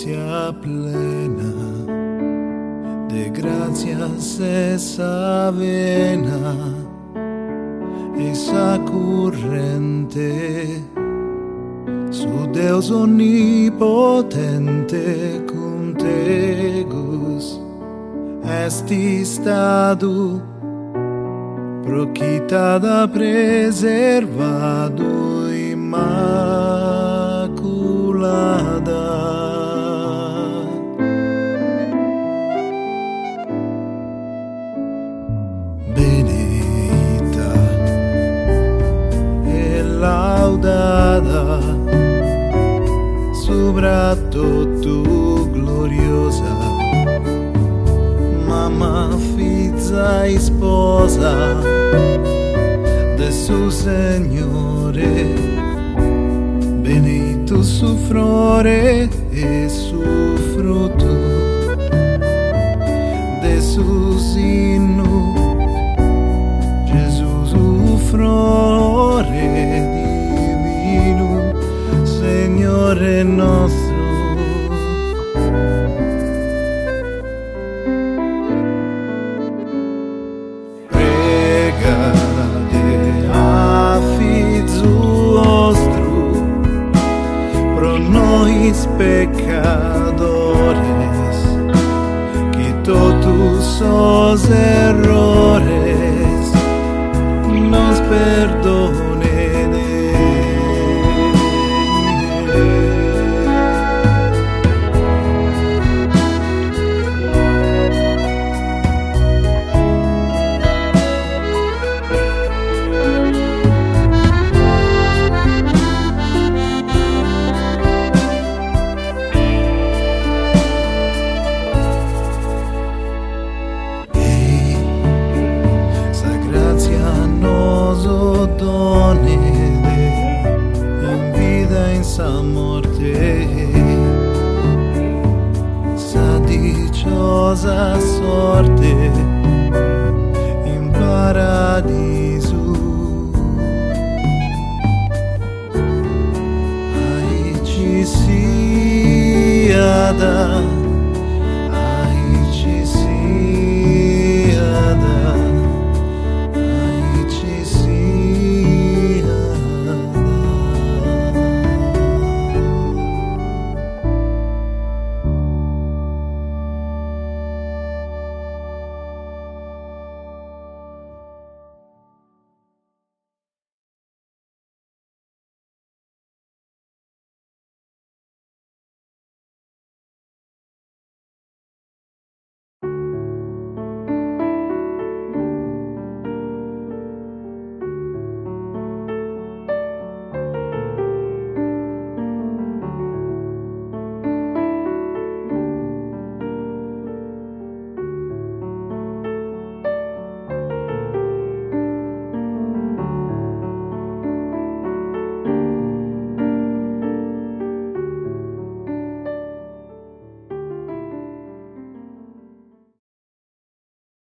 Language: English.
justicia plena, de gracias esa vena, esa corrente, su Deus onipotente contegus, este estado proquitada, preservado, imaculada. Benedita e laudada, soprattutto gloriosa, mamma, figlia e sposa de su Signore, benedito su flore e su frutto de su seno, Gesù su flore divino, Signore nostro. Pecadores, quito tus errores, nos perdone in vida, in sa morte, sa dichosa sorte in paradiso. Ai ci sia da